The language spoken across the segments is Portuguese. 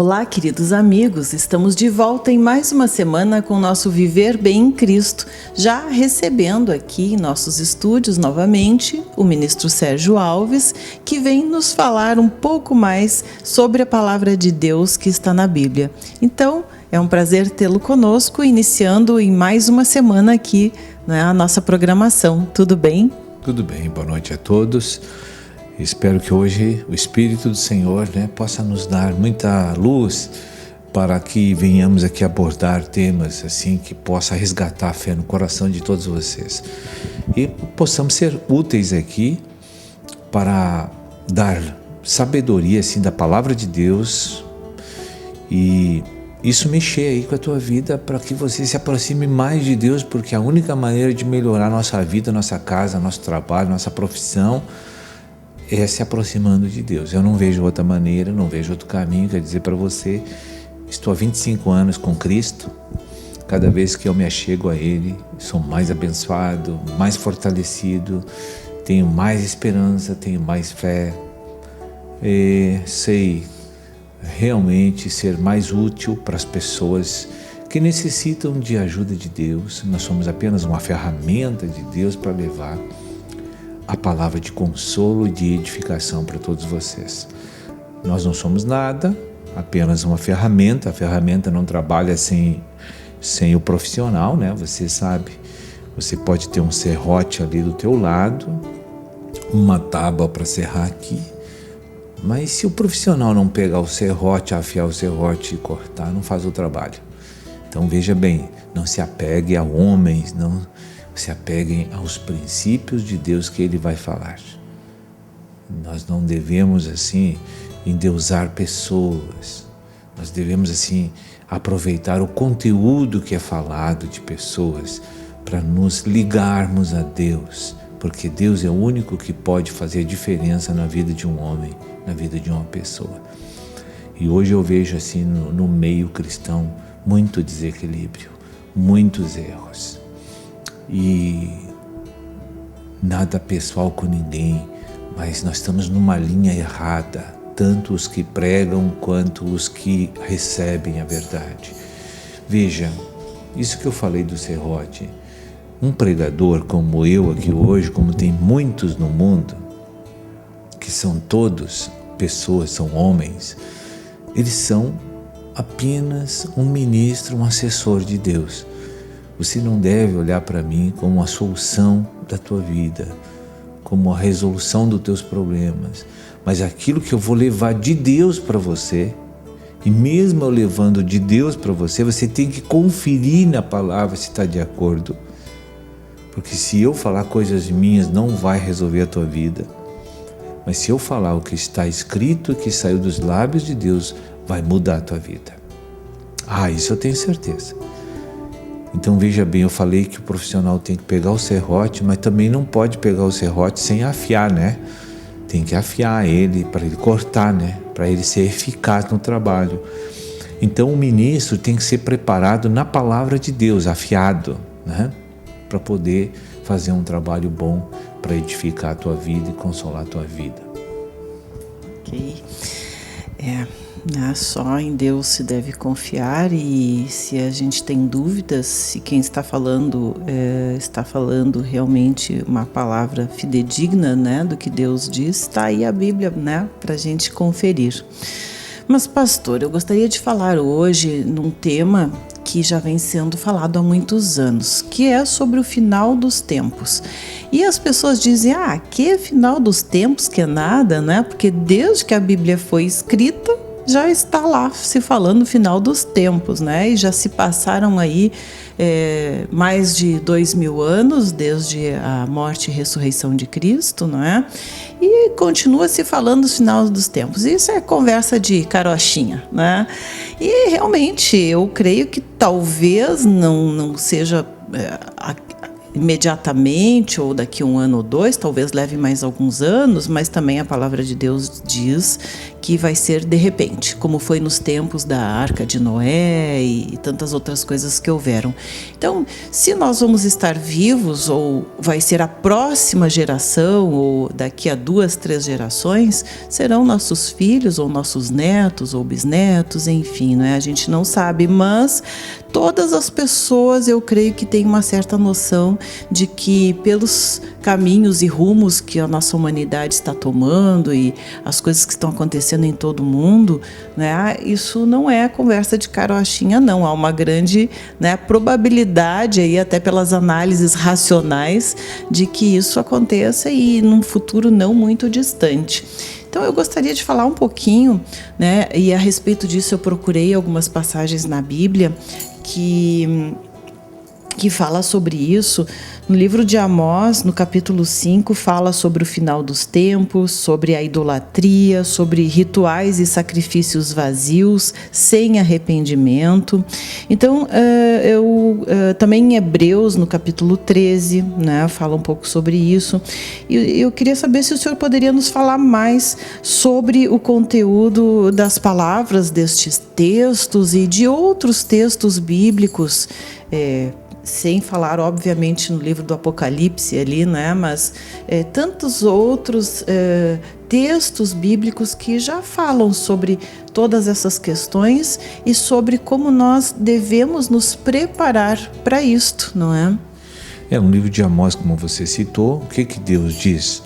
Olá, queridos amigos, estamos de volta em mais uma semana com o nosso Viver Bem em Cristo, já recebendo aqui em nossos estúdios novamente o ministro Sérgio Alves, que vem nos falar um pouco mais sobre a palavra de Deus que está na Bíblia. Então, é um prazer tê-lo conosco, iniciando em mais uma semana aqui, né, a nossa programação. Tudo bem? Tudo bem, boa noite a todos. Espero que hoje o Espírito do Senhor, possa nos dar muita luz para que venhamos aqui abordar temas assim que possa resgatar a fé no coração de todos vocês e possamos ser úteis aqui para dar sabedoria assim da palavra de Deus e isso mexer aí com a tua vida para que você se aproxime mais de Deus, porque a única maneira de melhorar nossa vida, nossa casa, nosso trabalho, nossa profissão é se aproximando de Deus. Eu não vejo outra maneira, não vejo outro caminho. Quer dizer para você, estou há 25 anos com Cristo, cada vez que eu me achego a Ele, sou mais abençoado, mais fortalecido, tenho mais esperança, tenho mais fé, sei realmente ser mais útil para as pessoas que necessitam de ajuda de Deus. Nós somos apenas uma ferramenta de Deus para levar a palavra de consolo e de edificação para todos vocês. Nós não somos nada, apenas uma ferramenta. A ferramenta não trabalha sem o profissional, Você sabe, você pode ter um serrote ali do teu lado, uma tábua para serrar aqui, mas se o profissional não pegar o serrote, afiar o serrote e cortar, não faz o trabalho. Então veja bem, não se apegue a homens, não se apeguem aos princípios de Deus que Ele vai falar. Nós não devemos assim endeusar pessoas, nós devemos assim aproveitar o conteúdo que é falado de pessoas para nos ligarmos a Deus, porque Deus é o único que pode fazer diferença na vida de um homem, na vida de uma pessoa. E hoje eu vejo assim no meio cristão muito desequilíbrio, muitos erros. E nada pessoal com ninguém, mas nós estamos numa linha errada, tanto os que pregam quanto os que recebem a verdade. Veja, isso que eu falei do serrote, um pregador como eu aqui hoje, como tem muitos no mundo, que são todos pessoas, são homens, eles são apenas um ministro, um assessor de Deus. Você não deve olhar para mim como a solução da tua vida, como a resolução dos teus problemas, mas aquilo que eu vou levar de Deus para você. E mesmo eu levando de Deus para você, você tem que conferir na palavra se está de acordo. Porque se eu falar coisas minhas, não vai resolver a tua vida. Mas se eu falar o que está escrito, que saiu dos lábios de Deus, vai mudar a tua vida. Isso eu tenho certeza. Então veja bem, eu falei que o profissional tem que pegar o serrote, mas também não pode pegar o serrote sem afiar, Tem que afiar ele para ele cortar, Para ele ser eficaz no trabalho. Então o ministro tem que ser preparado na palavra de Deus, afiado, Para poder fazer um trabalho bom, para edificar a tua vida e consolar a tua vida. Ok. Só em Deus se deve confiar, e se a gente tem dúvidas, se quem está falando realmente uma palavra fidedigna, do que Deus diz, está aí a Bíblia, para a gente conferir. Mas, pastor, eu gostaria de falar hoje num tema que já vem sendo falado há muitos anos, que é sobre o final dos tempos. E as pessoas dizem, que final dos tempos, que é nada, Porque desde que a Bíblia foi escrita, já está lá se falando no final dos tempos, E já se passaram aí mais de 2000 anos desde a morte e ressurreição de Cristo, E continua se falando no final dos tempos. Isso é conversa de carochinha, E realmente eu creio que talvez não seja imediatamente ou daqui a 1 ano ou 2, talvez leve mais alguns anos, mas também a palavra de Deus diz que vai ser de repente, como foi nos tempos da Arca de Noé e tantas outras coisas que houveram. Então, se nós vamos estar vivos ou vai ser a próxima geração ou daqui a 2, 3 gerações, serão nossos filhos ou nossos netos ou bisnetos, enfim, né? A gente não sabe, mas todas as pessoas, eu creio que têm uma certa noção de que pelos caminhos e rumos que a nossa humanidade está tomando e as coisas que estão acontecendo em todo o mundo, né, isso não é conversa de carochinha, não. Há uma grande, né, probabilidade, aí, até pelas análises racionais, de que isso aconteça e num futuro não muito distante. Então eu gostaria de falar um pouquinho, né, e a respeito disso eu procurei algumas passagens na Bíblia que fala sobre isso. No livro de Amós, no capítulo 5, fala sobre o final dos tempos, sobre a idolatria, sobre rituais e sacrifícios vazios, sem arrependimento. Então, também em Hebreus, no capítulo 13, né, fala um pouco sobre isso. E eu queria saber se o senhor poderia nos falar mais sobre o conteúdo das palavras destes textos e de outros textos bíblicos, sem falar, obviamente, no livro do Apocalipse ali, né? Mas tantos outros textos bíblicos que já falam sobre todas essas questões e sobre como nós devemos nos preparar para isto, não é? No livro de Amós, como você citou, o que Deus diz?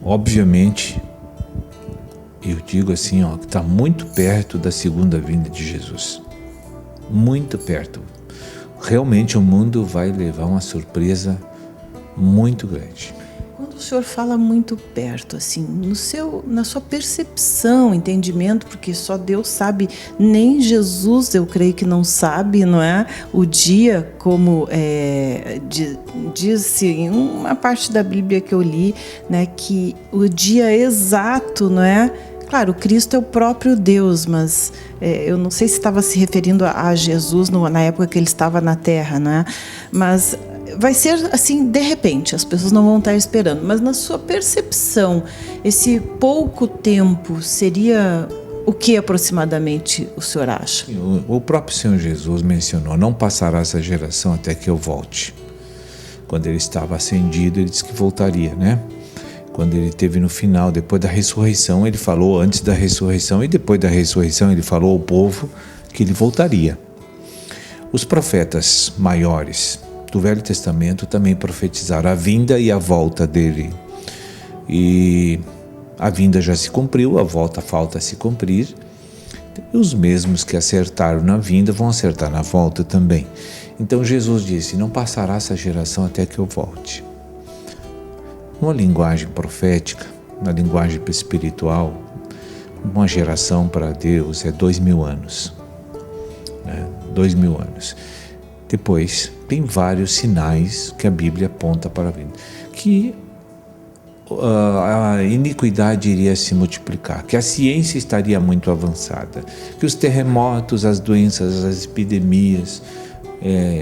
Obviamente, eu digo assim, que está muito perto da segunda vinda de Jesus. Muito perto. Realmente o mundo vai levar uma surpresa muito grande. Quando o senhor fala muito perto, assim, na sua percepção, entendimento, porque só Deus sabe, nem Jesus, eu creio que não sabe, não é? O dia, como diz-se em uma parte da Bíblia que eu li, né, que o dia exato, não é? Claro, Cristo é o próprio Deus, mas eu não sei se estava se referindo a Jesus na época que ele estava na Terra, né? Mas vai ser assim, de repente, as pessoas não vão estar esperando. Mas na sua percepção, esse pouco tempo seria o que aproximadamente o senhor acha? O próprio Senhor Jesus mencionou, não passará essa geração até que eu volte. Quando ele estava ascendido, ele disse que voltaria, né? Quando ele esteve no final, depois da ressurreição, ele falou antes da ressurreição e depois da ressurreição ele falou ao povo que ele voltaria. Os profetas maiores do Velho Testamento também profetizaram a vinda e a volta dele. E a vinda já se cumpriu, a volta falta se cumprir. E os mesmos que acertaram na vinda vão acertar na volta também. Então Jesus disse, não passará essa geração até que eu volte. Uma linguagem profética, uma linguagem espiritual, uma geração para Deus é 2000 anos. 2000 anos. Depois, tem vários sinais que a Bíblia aponta para a vinda. Que a iniquidade iria se multiplicar, que a ciência estaria muito avançada, que os terremotos, as doenças, as epidemias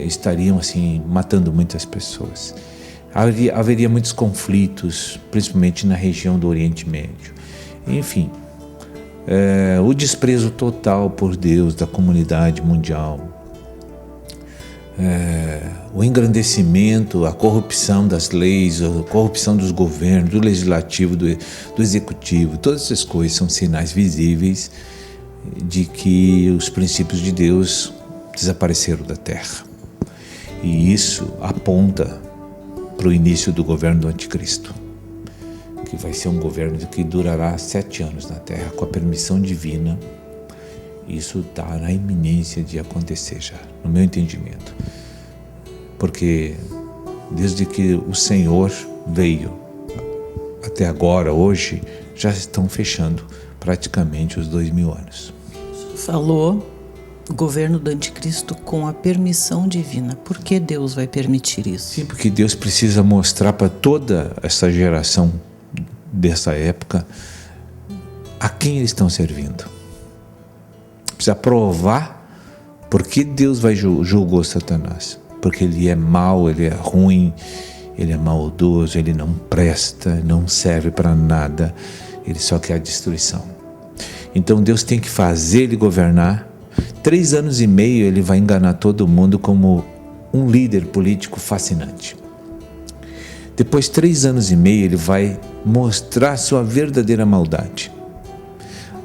estariam assim, matando muitas pessoas. Haveria muitos conflitos, principalmente na região do Oriente Médio. Enfim, o desprezo total por Deus da comunidade mundial, o engrandecimento, a corrupção das leis, a corrupção dos governos, do legislativo, do executivo, todas essas coisas são sinais visíveis de que os princípios de Deus desapareceram da terra. E isso aponta para o início do governo do Anticristo, que vai ser um governo que durará 7 anos na Terra, com a permissão divina. Isso está na iminência de acontecer já, no meu entendimento. Porque desde que o Senhor veio até agora, hoje, já estão fechando praticamente os 2000 anos. Falou o governo do Anticristo com a permissão divina. Por que Deus vai permitir isso? Sim, porque Deus precisa mostrar para toda essa geração dessa época a quem eles estão servindo. Precisa provar por que Deus julgou Satanás. porque ele é mau, ele é ruim, ele é maldoso, ele não presta, não serve para nada, ele só quer a destruição. Então Deus tem que fazer ele governar. 3 anos e meio ele vai enganar todo mundo como um líder político fascinante. Depois 3 anos e meio ele vai mostrar sua verdadeira maldade.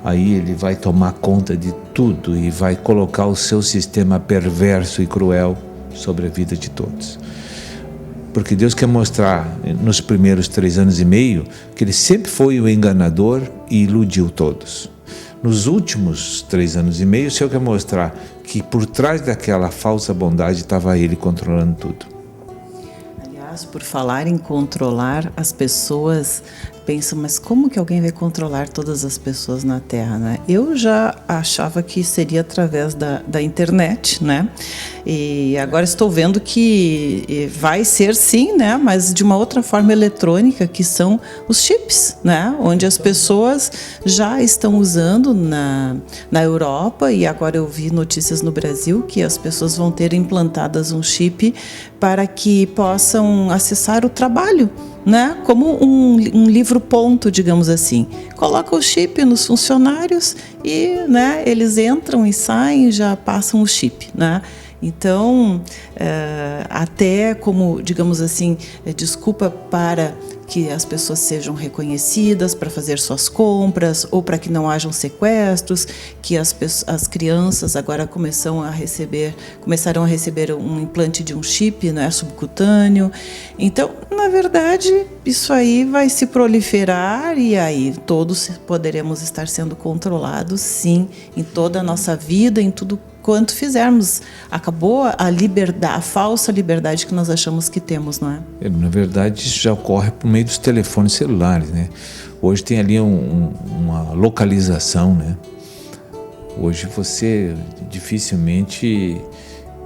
Aí ele vai tomar conta de tudo e vai colocar o seu sistema perverso e cruel sobre a vida de todos. Porque Deus quer mostrar nos primeiros 3 anos e meio que ele sempre foi o enganador e iludiu todos. Nos últimos 3 anos e meio, o Senhor quer mostrar que por trás daquela falsa bondade estava ele controlando tudo. Aliás, por falar em controlar, as pessoas pensam, mas como que alguém vai controlar todas as pessoas na Terra, né? Eu já achava que seria através da internet, né? E agora estou vendo que vai ser sim, né? Mas de uma outra forma eletrônica, que são os chips, né? Onde as pessoas já estão usando na Europa, e agora eu vi notícias no Brasil que as pessoas vão ter implantadas um chip para que possam acessar o trabalho, né? Como um livro ponto, digamos assim. Coloca o chip nos funcionários e, né, eles entram e saem e já passam o chip, né? Então, até como, digamos assim, desculpa para que as pessoas sejam reconhecidas para fazer suas compras ou para que não hajam sequestros, que as crianças agora começaram a receber um implante de um chip, né, subcutâneo. Então, na verdade, isso aí vai se proliferar e aí todos poderemos estar sendo controlados, sim, em toda a nossa vida, em tudo quanto fizermos. Acabou a liberdade, a falsa liberdade que nós achamos que temos, não é? Na verdade, isso já ocorre por meio dos telefones celulares, né? Hoje tem ali uma localização, né? Hoje você dificilmente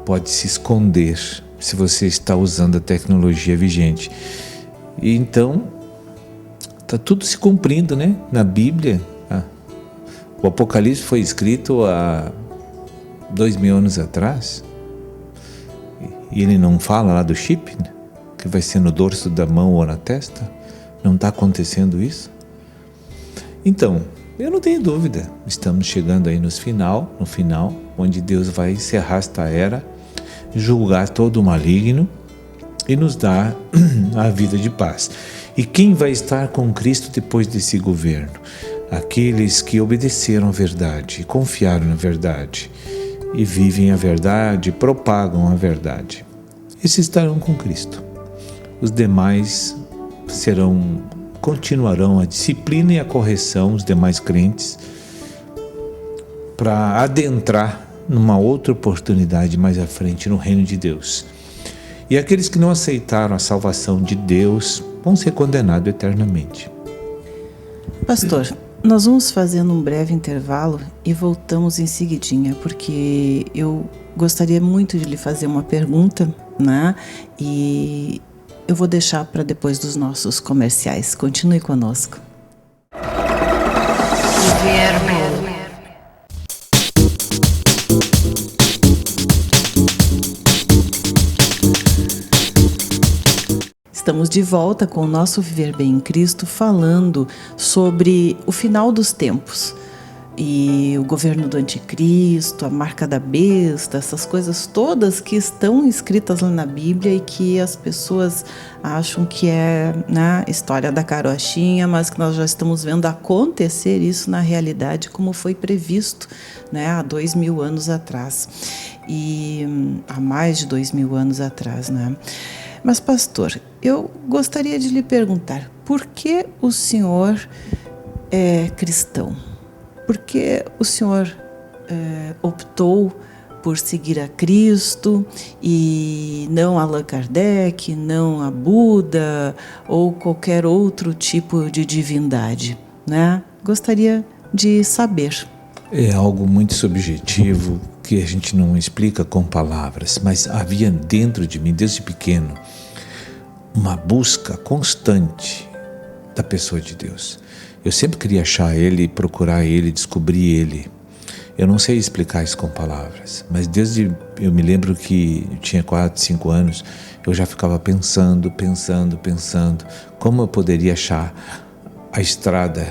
pode se esconder se você está usando a tecnologia vigente. E então, está tudo se cumprindo, né? Na Bíblia, o Apocalipse foi escrito há 2000 anos atrás, e ele não fala lá do chip, né? Que vai ser no dorso da mão ou na testa. Não está acontecendo isso? Então, eu não tenho dúvida, estamos chegando aí no final, onde Deus vai encerrar esta era, julgar todo o maligno e nos dar a vida de paz. E quem vai estar com Cristo depois desse governo? Aqueles que obedeceram a verdade, confiaram na verdade e vivem a verdade, propagam a verdade. Esses estarão com Cristo. Os demais continuarão a disciplina e a correção, os demais crentes, para adentrar numa outra oportunidade mais à frente no reino de Deus. E aqueles que não aceitaram a salvação de Deus vão ser condenados eternamente. Pastor, nós vamos fazendo um breve intervalo e voltamos em seguidinha, porque eu gostaria muito de lhe fazer uma pergunta, né? E eu vou deixar para depois dos nossos comerciais. Continue conosco. Estamos de volta com o nosso Viver Bem em Cristo, falando sobre o final dos tempos e o governo do anticristo, a marca da besta, essas coisas todas que estão escritas lá na Bíblia e que as pessoas acham que é na história da carochinha, mas que nós já estamos vendo acontecer isso na realidade, como foi previsto, né, há 2000 anos atrás e há mais de 2000 anos atrás, né? Mas, pastor, eu gostaria de lhe perguntar, por que o senhor é cristão? Por que o senhor optou por seguir a Cristo e não Allan Kardec, não a Buda ou qualquer outro tipo de divindade, né? Gostaria de saber. É algo muito subjetivo que a gente não explica com palavras, mas havia dentro de mim, desde pequeno, uma busca constante da pessoa de Deus. Eu sempre queria achar Ele, procurar Ele, descobrir Ele. Eu não sei explicar isso com palavras, mas desde eu me lembro que eu tinha 4, 5 anos, eu já ficava pensando como eu poderia achar a estrada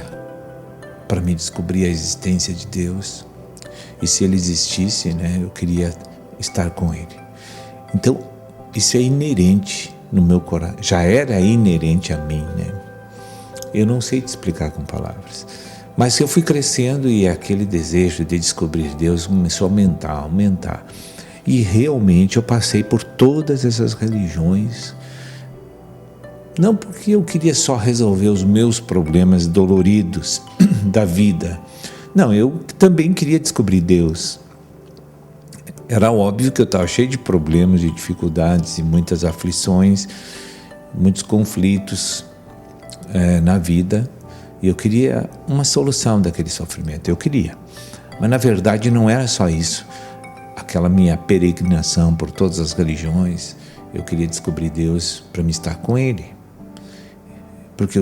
para me descobrir a existência de Deus. E se Ele existisse, né, eu queria estar com Ele. Então, isso é inerente no meu coração, já era inerente a mim, né? Eu não sei te explicar com palavras. Mas eu fui crescendo e aquele desejo de descobrir Deus começou a aumentar. E realmente eu passei por todas essas religiões, não porque eu queria só resolver os meus problemas doloridos da vida. Não, eu também queria descobrir Deus. Era óbvio que eu estava cheio de problemas, de dificuldades e muitas aflições, muitos conflitos na vida. E eu queria uma solução daquele sofrimento, eu queria. Mas na verdade não era só isso. Aquela minha peregrinação por todas as religiões, eu queria descobrir Deus para me estar com Ele. Porque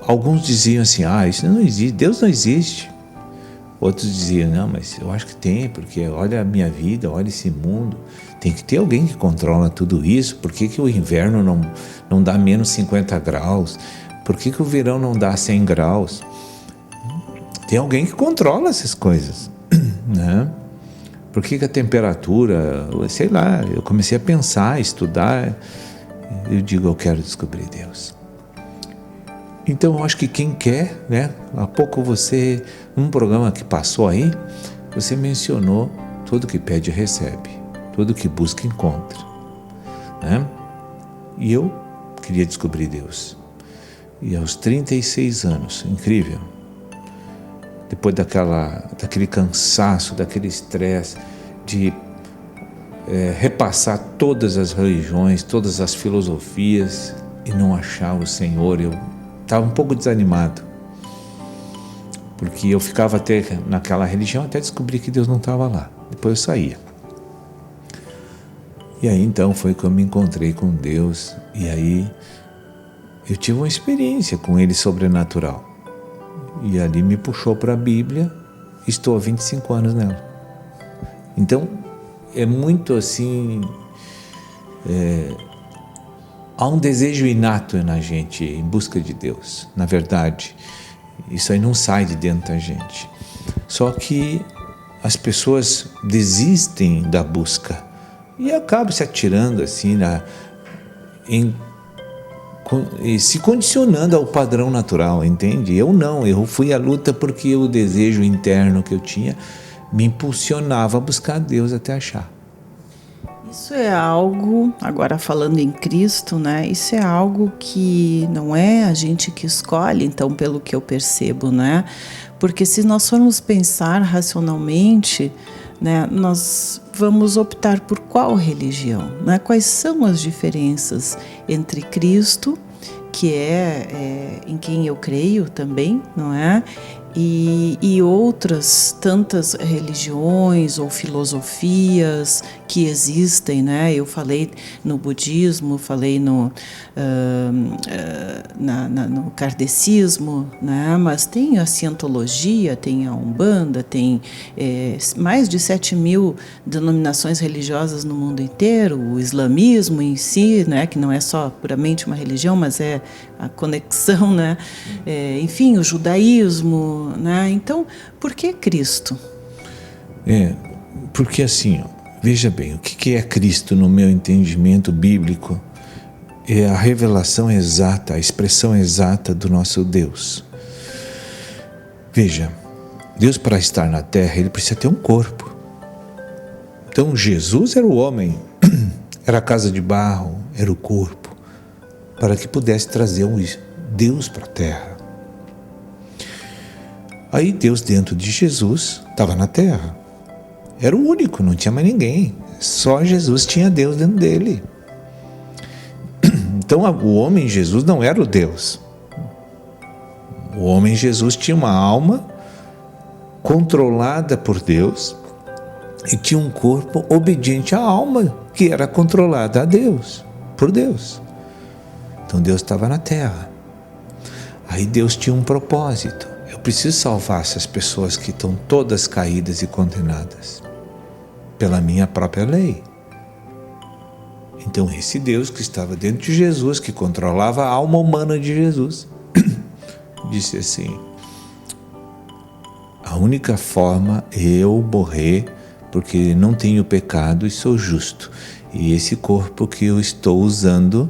alguns diziam assim, isso não existe, Deus não existe. Outros diziam, não, mas eu acho que tem, porque olha a minha vida, olha esse mundo. Tem que ter alguém que controla tudo isso. Por que o inverno não dá menos 50 graus? Por que o verão não dá 100 graus? Tem alguém que controla essas coisas, né? Por que a temperatura, sei lá, eu comecei a pensar, a estudar, eu digo, eu quero descobrir Deus. Então eu acho que quem quer, né? Há pouco você, num programa que passou aí, você mencionou, tudo que pede recebe, tudo que busca encontra, né? E eu queria descobrir Deus. E aos 36 anos, incrível, depois daquele cansaço, daquele estresse, de repassar todas as religiões, todas as filosofias e não achar o Senhor, eu estava um pouco desanimado, porque eu ficava até naquela religião até descobrir que Deus não estava lá, depois eu saía. E aí então foi que eu me encontrei com Deus, e aí eu tive uma experiência com Ele sobrenatural. E ali me puxou para a Bíblia, estou há 25 anos nela. Então, é muito assim, há um desejo inato na gente em busca de Deus. Na verdade, isso aí não sai de dentro da gente. Só que as pessoas desistem da busca e acabam se atirando assim e se condicionando ao padrão natural, entende? Eu não, eu fui à luta porque o desejo interno que eu tinha me impulsionava a buscar Deus até achar. Isso é algo, agora falando em Cristo, né? Isso é algo que não é a gente que escolhe, então, pelo que eu percebo, né? Porque se nós formos pensar racionalmente, né, nós vamos optar por qual religião, né? Quais são as diferenças entre Cristo, que é em quem eu creio também, não é? E outras tantas religiões ou filosofias que existem, né? Eu falei no budismo, falei no kardecismo, né? Mas tem a cientologia, tem a Umbanda, tem mais de 7.000 denominações religiosas no mundo inteiro, o islamismo em si, né? Que não é só puramente uma religião, mas é a conexão, né? Enfim, o judaísmo, né? Então, por que Cristo? Porque assim, veja bem, o que é Cristo no meu entendimento bíblico? É a revelação exata, a expressão exata do nosso Deus. Veja, Deus, para estar na terra, Ele precisa ter um corpo. Então Jesus era o homem, era a casa de barro, era o corpo, para que pudesse trazer um Deus para a terra. Aí Deus dentro de Jesus estava na terra. Era o único, não tinha mais ninguém. Só Jesus tinha Deus dentro dele. Então o homem Jesus não era o Deus. O homem Jesus tinha uma alma controlada por Deus e tinha um corpo obediente à alma que era controlada a Deus, por Deus. Então Deus estava na terra. Aí Deus tinha um propósito. Eu preciso salvar essas pessoas que estão todas caídas e condenadas pela minha própria lei. Então esse Deus que estava dentro de Jesus, que controlava a alma humana de Jesus, disse assim: a única forma é eu morrer, porque não tenho pecado e sou justo. E esse corpo que eu estou usando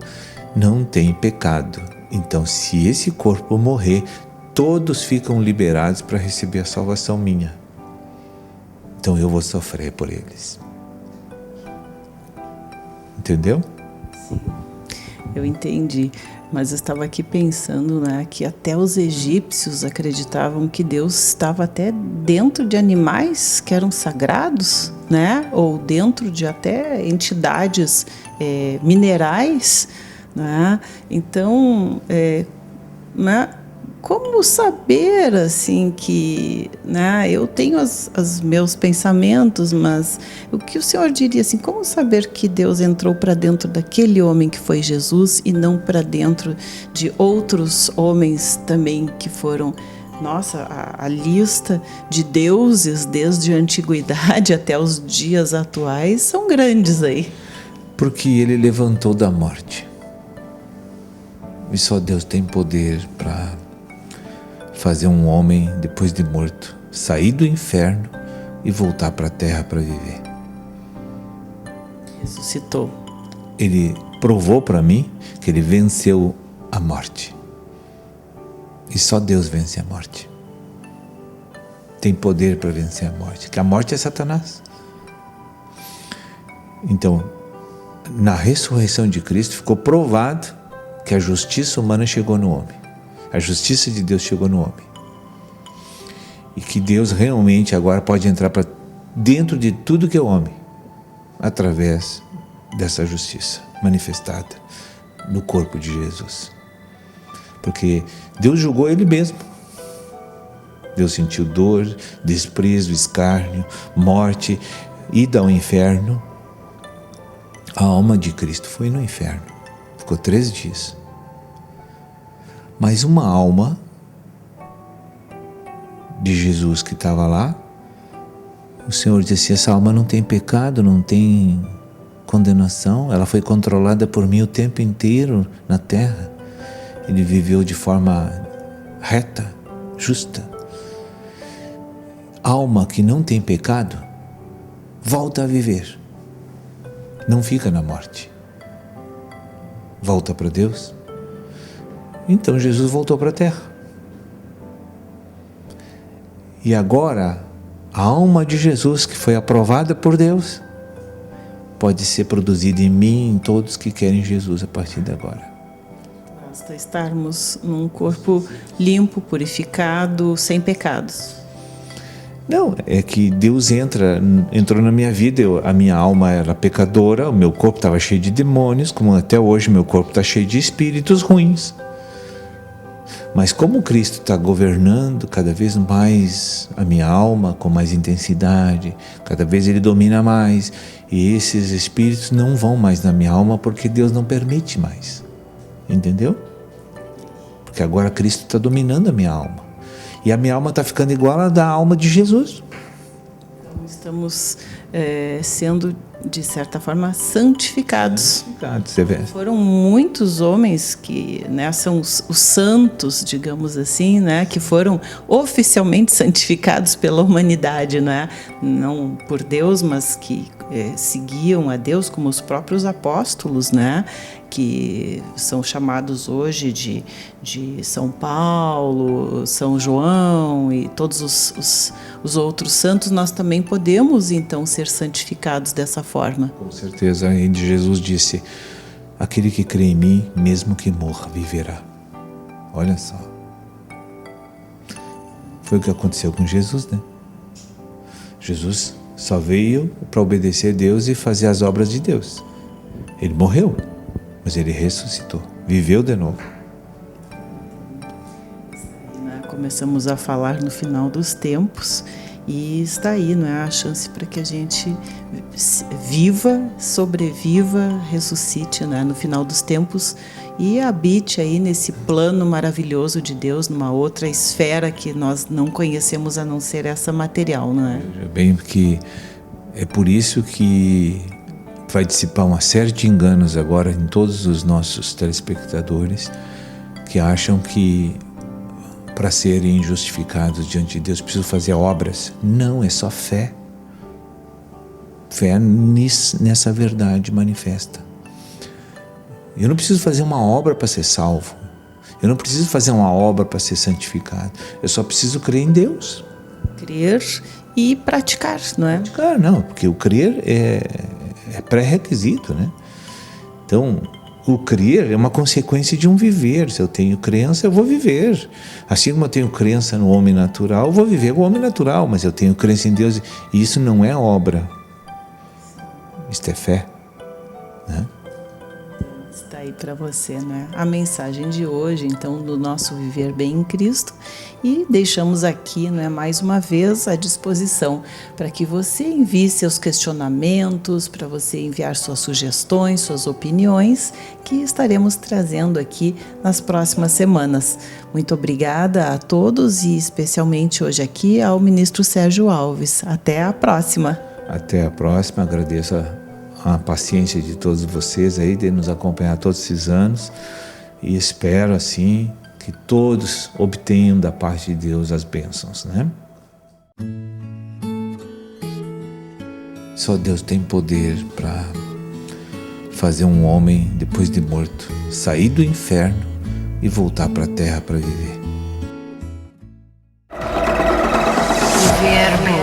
não tem pecado. Então, se esse corpo morrer, todos ficam liberados para receber a salvação minha. Então eu vou sofrer por eles. Entendeu? Sim, eu entendi. Mas eu estava aqui pensando, né, que até os egípcios acreditavam que Deus estava até dentro de animais que eram sagrados, né, ou dentro de até entidades minerais, né? Então, né, como saber assim que, né, eu tenho os meus pensamentos, mas o que o Senhor diria assim, como saber que Deus entrou para dentro daquele homem que foi Jesus e não para dentro de outros homens também que foram, nossa, a lista de deuses desde a antiguidade até os dias atuais são grandes aí. Porque ele levantou da morte. E só Deus tem poder para fazer um homem, depois de morto, sair do inferno e voltar para a terra para viver. Ressuscitou. Ele provou para mim que ele venceu a morte. E só Deus vence a morte. Tem poder para vencer a morte. Que a morte é Satanás. Então, na ressurreição de Cristo ficou provado que a justiça humana chegou no homem. A justiça de Deus chegou no homem. E que Deus realmente agora pode entrar para dentro de tudo que é o homem, através dessa justiça manifestada no corpo de Jesus. Porque Deus julgou Ele mesmo. Deus sentiu dor, desprezo, escárnio, morte, ida ao inferno. A alma de Cristo foi no inferno. Ficou 3 dias. Mas uma alma de Jesus que estava lá, o Senhor disse: essa alma não tem pecado, não tem condenação, ela foi controlada por mim o tempo inteiro na terra. Ele viveu de forma reta, justa. Alma que não tem pecado, volta a viver. Não fica na morte. Volta para Deus. Então Jesus voltou para a terra. E agora, a alma de Jesus, que foi aprovada por Deus, pode ser produzida em mim, em todos que querem Jesus a partir de agora. Basta estarmos num corpo limpo, purificado, sem pecados. Não, é que Deus entrou na minha vida, a minha alma era pecadora, o meu corpo estava cheio de demônios, como até hoje meu corpo está cheio de espíritos ruins. Mas como Cristo está governando cada vez mais a minha alma com mais intensidade, cada vez Ele domina mais, e esses espíritos não vão mais na minha alma porque Deus não permite mais. Entendeu? Porque agora Cristo está dominando a minha alma. E a minha alma está ficando igual à da alma de Jesus. Então estamos sendo, de certa forma, santificados. Você vê. Foram muitos homens que, né, são os santos, digamos assim, né, que foram oficialmente santificados pela humanidade, né? Não por Deus, mas que seguiam a Deus, como os próprios apóstolos, né? Que são chamados hoje de São Paulo, São João e todos os outros santos. Nós também podemos então ser santificados dessa forma. Com certeza, e Jesus disse: aquele que crê em mim, mesmo que morra, viverá. Olha só. Foi o que aconteceu com Jesus, né? Jesus só veio para obedecer a Deus e fazer as obras de Deus. Ele morreu, mas ele ressuscitou, viveu de novo. Começamos a falar no final dos tempos E está aí, não é, a chance para que a gente viva, sobreviva, ressuscite, né, no final dos tempos e habite aí nesse plano maravilhoso de Deus, numa outra esfera que nós não conhecemos a não ser essa material, não é? Veja bem que é por isso que vai dissipar uma série de enganos agora em todos os nossos telespectadores que acham que para serem justificados diante de Deus precisam fazer obras. Não, é só fé. Fé nessa verdade manifesta. Eu não preciso fazer uma obra para ser salvo. Eu não preciso fazer uma obra para ser santificado. Eu só preciso crer em Deus. Crer e praticar, não é? Praticar, não, porque o crer é pré-requisito, né? Então, o crer é uma consequência de um viver. Se eu tenho crença, eu vou viver. Assim como eu tenho crença no homem natural, eu vou viver com o homem natural, mas eu tenho crença em Deus. E isso não é obra. Isto é fé, né? Está aí para você, né? A mensagem de hoje, então, do nosso viver bem em Cristo. E deixamos aqui, né, mais uma vez à disposição para que você envie seus questionamentos, para você enviar suas sugestões, suas opiniões, que estaremos trazendo aqui nas próximas semanas. Muito obrigada a todos e especialmente hoje aqui ao ministro Sérgio Alves. Até a próxima. Até a próxima. Agradeço a paciência de todos vocês aí de nos acompanhar todos esses anos e espero assim que todos obtenham da parte de Deus as bênçãos, né? Só Deus tem poder para fazer um homem, depois de morto, sair do inferno e voltar para a terra para viver. Viver bem.